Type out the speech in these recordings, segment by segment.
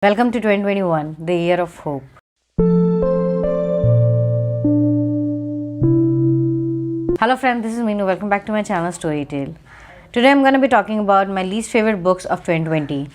Welcome to 2021, the year of hope. Hello friends, this is Meenu. Welcome back to my channel StoryTale. Today I'm going to be talking about my least favorite books of 2020.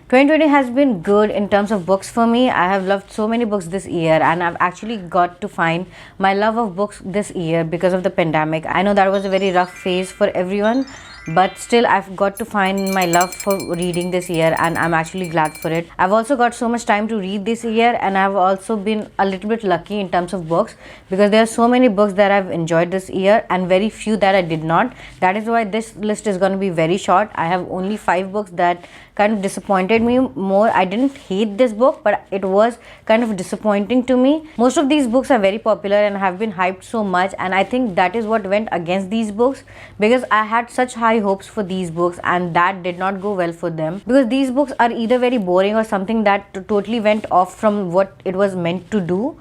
2020 has been good in terms of books for me. I have loved so many books this year and I've actually got to find my love of books this year because of the pandemic. I know that was a very rough phase for everyone, but still I've got to find my love for reading this year and I'm actually glad for it. I've also got so much time to read this year and I've also been a little bit lucky in terms of books because there are so many books that I've enjoyed this year and very few that I did not. That is why this list is going to be very short. I have only 5 books that kind of disappointed me more. I didn't hate this book, but it was kind of disappointing to me. Most of these books are very popular and have been hyped so much, and I think that is what went against these books because I had such high hopes for these books and that did not go well for them because these books are either very boring or something that totally went off from what it was meant to do.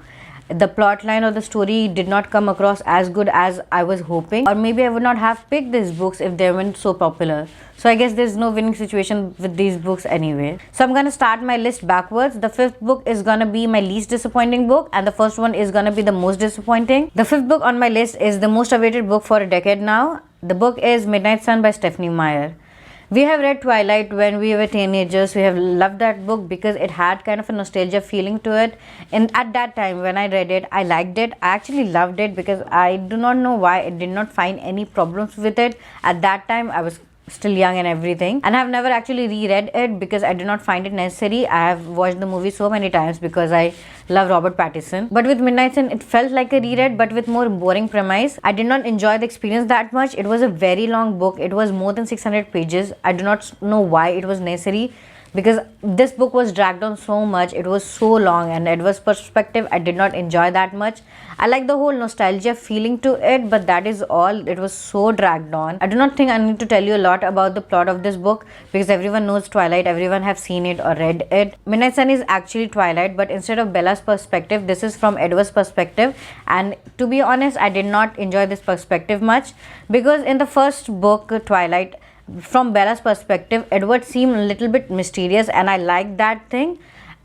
The plot line or the story did not come across as good as I was hoping, or maybe I would not have picked these books if they weren't so popular. So I guess there's no winning situation with these books anyway. So I'm gonna start my list backwards. The 5th book is gonna be my least disappointing book and the first one is gonna be the most disappointing. The 5th book on my list is the most awaited book for a decade now. The book is Midnight Sun by Stephanie Meyer. We have read Twilight when we were teenagers. We have loved that book because it had kind of a nostalgia feeling to it. And at that time when I read it, I liked it. I actually loved it because I do not know why I did not find any problems with it. At that time, I was still young and everything, and I've never actually reread it because I did not find it necessary. I have watched the movie so many times because I love Robert Pattinson. But with Midnight Sun, it felt like a reread but with more boring premise. I did not enjoy the experience that much. It was a very long book. It was more than 600 pages. I do not know why it was necessary because this book was dragged on so much. It was so long, and Edward's perspective I did not enjoy that much. I like the whole nostalgia feeling to it, but that is all. It was so dragged on. I do not think I need to tell you a lot about the plot of this book because everyone knows Twilight, everyone have seen it or read it. Midnight Sun is actually Twilight, but instead of Bella's perspective, this is from Edward's perspective, and to be honest, I did not enjoy this perspective much because in the first book, Twilight, from Bella's perspective, Edward seemed a little bit mysterious and I liked that thing.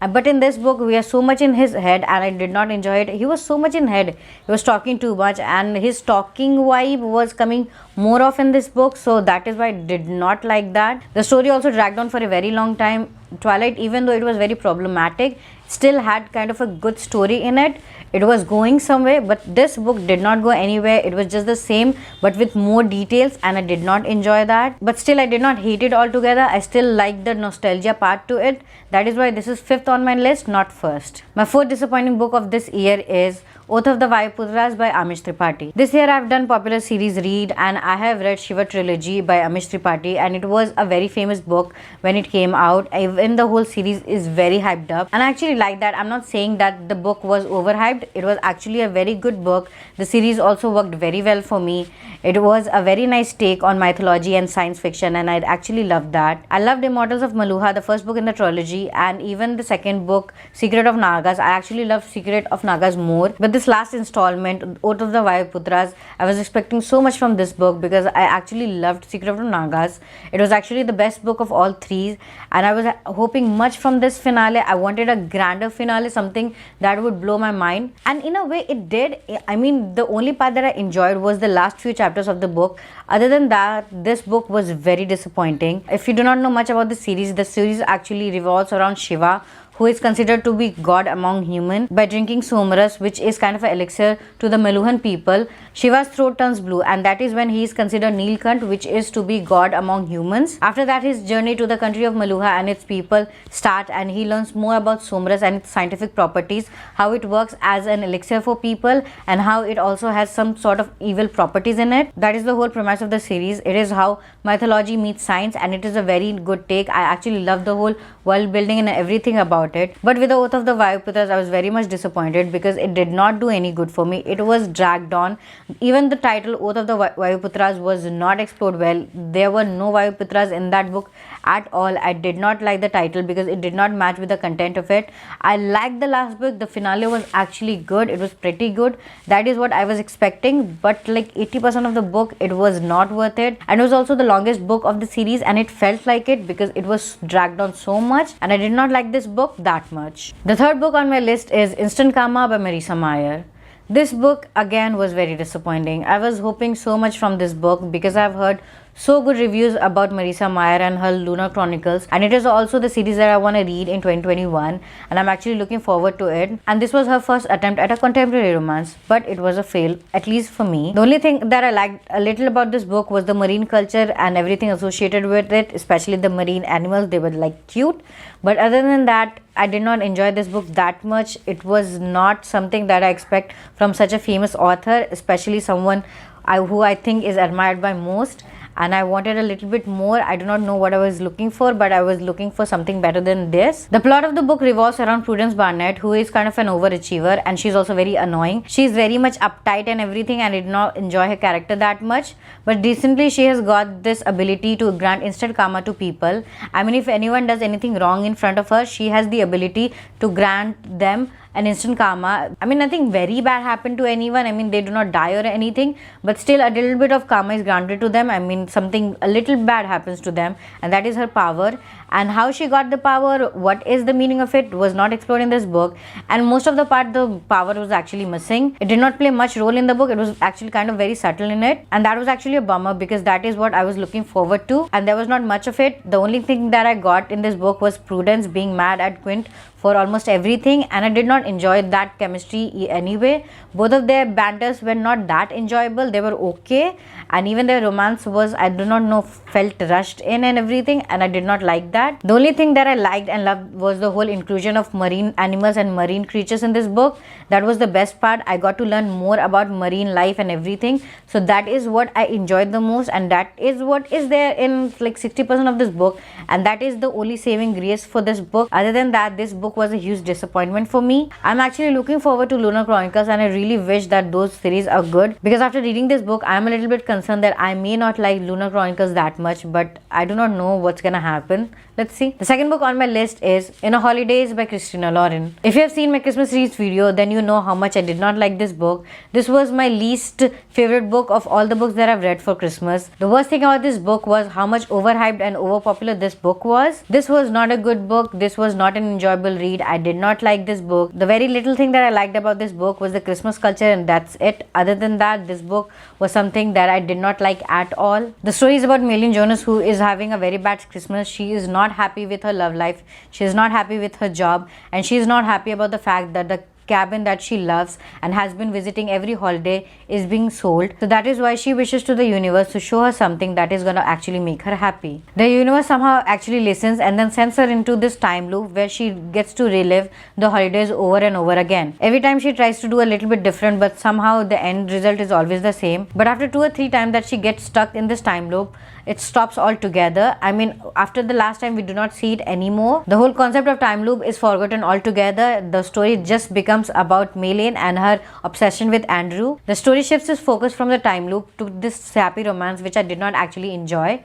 But in this book, we are so much in his head and I did not enjoy it. He was so much in head. He was talking too much and his talking vibe was coming more off in this book. So that is why I did not like that. The story also dragged on for a very long time. Twilight, even though it was very problematic, still had kind of a good story in it. It was going somewhere, but this book did not go anywhere. It was just the same but with more details and I did not enjoy that. But still, I did not hate it altogether. I still like the nostalgia part to it. That is why this is 5th on my list, not first. My 4th disappointing book of this year is Oath of the Vaiputras by Amish Tripathi. This year I've done popular series read and I have read Shiva trilogy by Amish Tripathi, and it was a very famous book when it came out. Even the whole series is very hyped up and I actually like that. I'm not saying that the book was overhyped. It was actually a very good book. The series also worked very well for me. It was a very nice take on mythology and science fiction and I actually loved that. I loved Immortals of Maluha, the first book in the trilogy, and even the second book, Secret of Nagas. I actually loved Secret of Nagas more. But this last installment, Oath of the Vaiputras, I was expecting so much from this book because I actually loved Secret of Nagas. It was actually the best book of all 3 and I was hoping much from this finale. I wanted a grander finale, something that would blow my mind, and in a way it did. I mean, the only part that I enjoyed was the last few chapters of the book. Other than that, this book was very disappointing. If you do not know much about the series actually revolves around Shiva, who is considered to be god among humans by drinking somaras, which is kind of an elixir to the Meluhan people. Shiva's throat turns blue and that is when he is considered Neelkant, which is to be god among humans. After that, his journey to the country of Meluha and its people start and he learns more about somaras and its scientific properties, how it works as an elixir for people and how it also has some sort of evil properties in it. That is the whole premise of the series. It is how mythology meets science and it is a very good take. I actually love the whole world building and everything about it. But with the Oath of the Vaiputras, I was very much disappointed because it did not do any good for me. It was dragged on. Even the title Oath of the Vaiputras was not explored well. There were no Vaiputras in that book at all. I did not like the title because it did not match with the content of it. I liked the last book. The finale was actually good. It was pretty good. That is what I was expecting, but like 80% of the book, it was not worth it. And it was also the longest book of the series, and it felt like it because it was dragged on so much, and I did not like this book that much. The third book on my list is Instant Karma by Marisa Meyer. This book again was very disappointing. I was hoping so much from this book because I've heard so good reviews about Marisa Meyer and her Lunar Chronicles, and it is also the series that I want to read in 2021, and I'm actually looking forward to it. And this was her first attempt at a contemporary romance, but it was a fail, at least for me. The only thing that I liked a little about this book was the marine culture and everything associated with it, especially the marine animals. They were like cute, but other than that, I did not enjoy this book that much. It was not something that I expect from such a famous author, especially someone who I think is admired by most. And I wanted a little bit more. I do not know what I was looking for, but I was looking for something better than this. The plot of the book revolves around Prudence Barnett, who is kind of an overachiever, and she's also very annoying. She's very much uptight and everything, and I did not enjoy her character that much. But recently, she has got this ability to grant instant karma to people. I mean, if anyone does anything wrong in front of her, she has the ability to grant them an instant karma. I mean, nothing very bad happened to anyone. I mean, they do not die or anything, but still a little bit of karma is granted to them. I mean, something a little bad happens to them, and that is her power. And how she got the power, what is the meaning of it, was not explored in this book. And most of the part, the power was actually missing. It did not play much role in the book. It was actually kind of very subtle in it, and that was actually a bummer because that is what I was looking forward to, and there was not much of it. The only thing that I got in this book was Prudence being mad at Quint for almost everything, and I did not enjoy that chemistry anyway. Both of their banters were not that enjoyable. They were okay, and even their romance was, I do not know, felt rushed in and everything, and I did not like that. The only thing that I liked and loved was the whole inclusion of marine animals and marine creatures in this book. That was the best part. I got to learn more about marine life and everything, so that is what I enjoyed the most, and that is what is there in like 60% of this book, and that is the only saving grace for this book. Other than that, this book was a huge disappointment for me. I'm actually looking forward to Lunar Chronicles, and I really wish that those series are good, because after reading this book, I'm a little bit concerned that I may not like Lunar Chronicles that much, but I do not know what's gonna happen. Let's see. The second book on my list is In a Holidays by Christina Lauren. If you have seen my Christmas reads video, then you know how much I did not like this book. This was my least favorite book of all the books that I've read for Christmas. The worst thing about this book was how much overhyped and overpopular this book was. This was not a good book. This was not an enjoyable read. I did not like this book. The very little thing that I liked about this book was the Christmas culture, and that's it. Other than that, this book was something that I did not like at all. The story is about Maylin Jonas, who is having a very bad Christmas. She is not happy with her love life. She is not happy with her job, and she is not happy about the fact that the cabin that she loves and has been visiting every holiday is being sold. So that is why she wishes to the universe to show her something that is going to actually make her happy. The universe somehow actually listens and then sends her into this time loop where she gets to relive the holidays over and over again. Every time she tries to do a little bit different, but somehow the end result is always the same. But after 2 or 3 times that she gets stuck in this time loop, it stops altogether. I mean, after the last time, we do not see it anymore. The whole concept of time loop is forgotten altogether. The story just becomes about Maylin and her obsession with Andrew. The story shifts its focus from the time loop to this sappy romance, which I did not actually enjoy.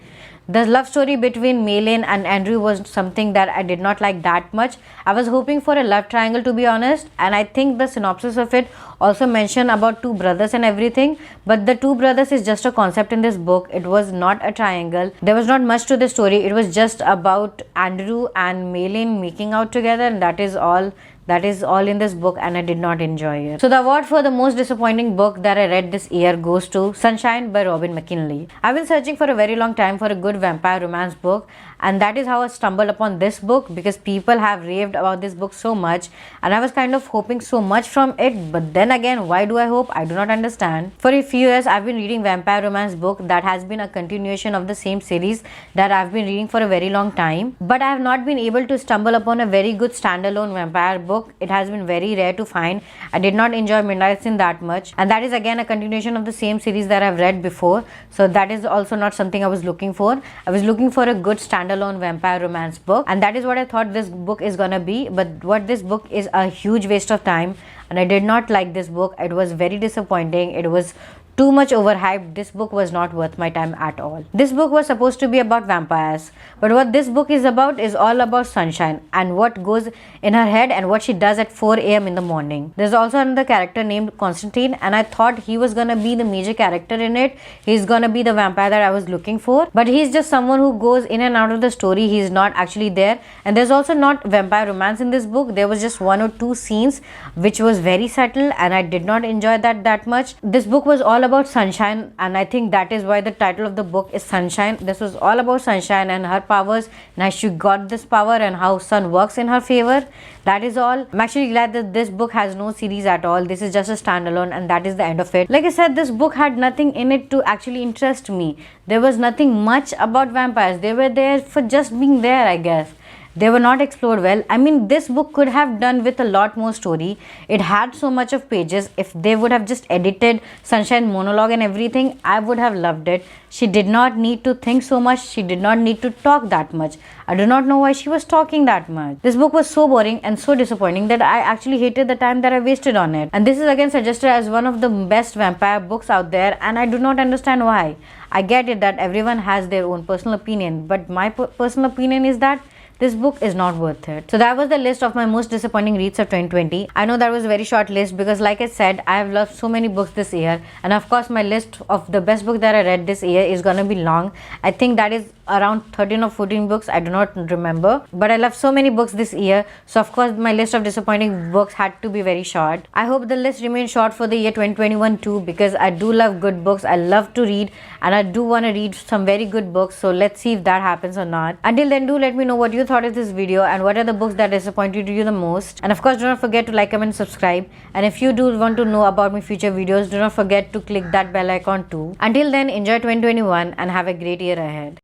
The love story between Maylin and Andrew was something that I did not like that much. I was hoping for a love triangle, to be honest, and I think the synopsis of it also mentioned about 2 brothers and everything, but the 2 brothers is just a concept in this book. It was not a triangle. There was not much to the story. It was just about Andrew and Maylin making out together, and that is all. That is all in this book, and I did not enjoy it. So the award for the most disappointing book that I read this year goes to Sunshine by Robin McKinley. I've been searching for a very long time for a good vampire romance book, and that is how I stumbled upon this book, because people have raved about this book so much, and I was kind of hoping so much from it. But then again, why do I hope? I do not understand. For a few years, I've been reading vampire romance book that has been a continuation of the same series that I've been reading for a very long time, but I have not been able to stumble upon a very good standalone vampire book. It has been very rare to find. I did not enjoy Midnight Sin that much, and that is again a continuation of the same series that I've read before, so that is also not something I was looking for. I was looking for a good standalone vampire romance book, and that is what I thought this book is gonna be. But what this book is a huge waste of time, and I did not like this book. It was very disappointing. It was too much overhyped. This book was not worth my time at all. This book was supposed to be about vampires, but what this book is about is all about Sunshine and what goes in her head and what she does at 4 a.m. in the morning. There's also another character named Constantine, and I thought he was gonna be the major character in it. He's gonna be the vampire that I was looking for, but he's just someone who goes in and out of the story. He's not actually there, and there's also not vampire romance in this book. There was just 1 or 2 scenes which was very subtle, and I did not enjoy that much. This book was all about Sunshine, and I think that is why the title of the book is Sunshine. This was all about Sunshine and her powers and how she got this power and how sun works in her favor. That is all. I'm actually glad that this book has no series at all. This is just a standalone, and that is the end of it. Like I said, this book had nothing in it to actually interest me. There was nothing much about vampires. They were there for just being there, I guess. They were not explored well. I mean, this book could have done with a lot more story. It had so much of pages. If they would have just edited Sunshine monologue and everything, I would have loved it. She did not need to think so much. She did not need to talk that much. I do not know why she was talking that much. This book was so boring and so disappointing that I actually hated the time that I wasted on it. And this is again suggested as one of the best vampire books out there, and I do not understand why. I get it that everyone has their own personal opinion, but my personal opinion is that this book is not worth it. So that was the list of my most disappointing reads of 2020. I know that was a very short list because, like I said, I have loved so many books this year, and of course my list of the best book that I read this year is gonna be long. I think that is around 13 or 14 books. I do not remember, but I love so many books this year, so of course my list of disappointing books had to be very short. I hope the list remains short for the year 2021 too, because I do love good books. I love to read, and I do want to read some very good books, so let's see if that happens or not. Until then, do let me know what you thought of this video and what are the books that disappointed you the most. And of course, do not forget to like, comment, subscribe. And if you do want to know about my future videos, do not forget to click that bell icon too. Until then, enjoy 2021 and have a great year ahead.